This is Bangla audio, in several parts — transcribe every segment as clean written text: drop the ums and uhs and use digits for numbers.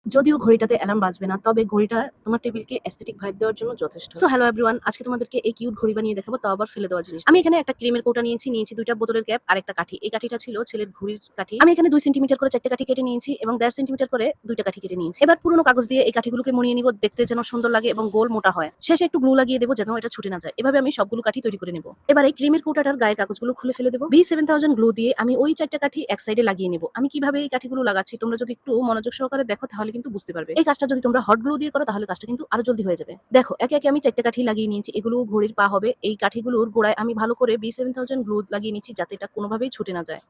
যদিও ঘড়িটাতে অ্যালার্ম বাজবে না, তবে ঘড়িটা তোমার টেবিলকে অ্যাস্থেটিক ভাইব দেওয়ার জন্য যথেষ্ট। সো হ্যালো এভরিওয়ান, আজকে তোমাদেরকে এই কিউট ঘড়ি বানিয়ে দেখাবো, তাও আবার ফেলে দেওয়া জিনিস। আমি এখানে একটা ক্রিমের কৌটা নিয়েছি, দুইটা বোতলের ক্যাপ আর একটা কাঠি। এই কাঠিটা ছিল ছেলের ঘড়ির কাঠি। আমি এখানে 2 সেন্টিমিটার করে 4টে কাঠি কেটে নিয়েছি এবং 1.5 সেন্টিমিটার করে 2টা কাঠি কেটে নিয়েছি। এবার পুরনো কাগজ দিয়ে এই কাঠিগুলোকে মুড়িয়ে নিব, দেখতে যেন সুন্দর লাগে এবং গোল মোটা হয়। শেষে একটু গ্লু লাগিয়ে দেবো যেন এটা ছুটে না যায়। এভাবে আমি সবগুলো কাঠি তৈরি করে নেব। এবার এই ক্রিমের কৌটাটার গায়ের কাগজগুলো খুলে ফেলে দেবো। B7000 গ্লু দিয়ে আমি ওই 4টা কাঠি এক সাইডে লাগিয়ে নেব। আমি কিভাবে এই কাঠিগুলো লাগাচ্ছি তোমরা যদি একটু মনোযোগ সহকারে দেখো তাহলে কিন্তু বুঝতে পারবে। এই কাজটা যদি তোমরা হট গ্লু দিয়ে করো তাহলে কাজটা কিন্তু আরো জলদি হয়ে যাবে। দেখো একে একে আমি 4টা কাঠি লাগিয়ে নিয়েছি, এগুলো ঘড়ির পা হবে। এই কাঠিগুলোর গোড়ায় আমি ভালো করে B7000 গ্লু লাগিয়ে নিচ্ছি যাতে এটা কোনোভাবেই ছুটে না যায়।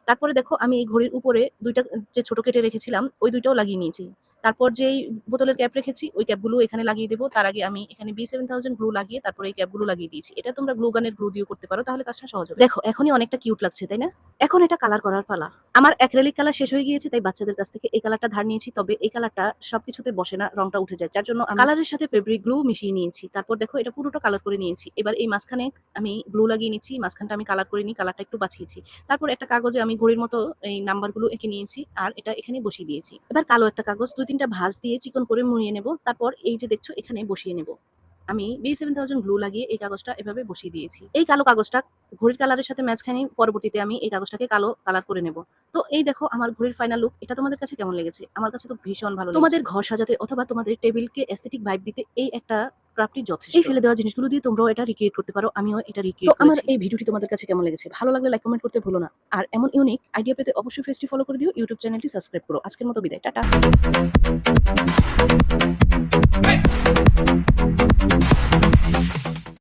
তারপরে দেখো আমি এই ঘড়ির উপরে 2টা যে ছোট কেটে রেখেছিলাম ওই 2টাও লাগিয়ে নিয়েছি। তারপর যেই বোতলের ক্যাপ রেখেছি ওই ক্যাপগুলো এখানে লাগিয়ে দেবো। তার আগে আমি এখানে B7000 গ্লু লাগিয়ে তারপরে এই ক্যাপগুলো লাগিয়ে দিয়েছি। এটা তোমরা গ্লু গানের গ্লু দিয়েও করতে পারো, তাহলে কাজটা সহজ হবে। দেখো এখনই অনেকটা কিউট লাগছে, তাই না? এখন এটা কালার করার পালা। আমার অ্যাক্রিলিক কালার শেষ হয়ে গিয়েছে, তাই বাচ্চাদের কাছ থেকে এই কালারটা ধার নিয়েছি। তবে এই কালারটা সবকিছুতে বসে না, রংটা উঠে যায়, যার জন্য আমি কালারের সাথে ফেব্রিক গ্লু মিশিয়ে নিয়েছি। তারপর দেখো এটা পুরোটা কালার করে নিয়েছি। এবার এই মাঝখানে আমি গ্লু লাগিয়ে নিচ্ছি, মাঝখানটা আমি কালার করে নিই, কালারটা একটু বাঁচিয়েছি। তারপর একটা কাগজে আমি ঘড়ির মতো এই নাম্বারগুলো এঁকে নিয়েছি আর এটা এখানে বসিয়ে দিয়েছি। এবার কালো একটা কাগজ 2-3টা ভাঁজ দিয়ে চিকন করে মুড়িয়ে নেব। তারপর এই যে দেখছো এখানে বসিয়ে নেব। আমি B7000 গ্লু লাগিয়ে এই কাগজটা এভাবে বসিয়ে দিয়েছি। এই কালো কাগজটা ঘড়ির কালারের সাথে ম্যাচ খায়নি, পরবর্তীতে আমি এই কাগজটাকে কালো কালার করে নেব। তো এই দেখো আমার ঘড়ির ফাইনাল লুক। এটা তোমাদের কাছে কেমন লেগেছে? আমার কাছে তো ভীষণ ভালো লেগেছে। তোমাদের ঘর সাজাতে অথবা তোমাদের টেবিলকে অ্যাস্থেটিক ভাইব দিতে এই একটা ক্রাফটই যথেষ্ট। এই ফেলে দেওয়া জিনিসগুলো দিয়ে তোমরাও এটা রিক্রিয়েট করতে পারো। আমিও এটা রিক্রিয়েট করেছি। আমার এই ভিডিওটি তোমাদের কাছে কেমন লেগেছে? ভালো লাগলে লাইক কমেন্ট করতে ভুলো না। আর এমন ইউনিক আইডিয়া পেতে অবশ্যই পেজটি ফলো করে দিও, ইউটিউব চ্যানেলটি সাবস্ক্রাইব করো। আজকের মতো বিদায়, টাটা।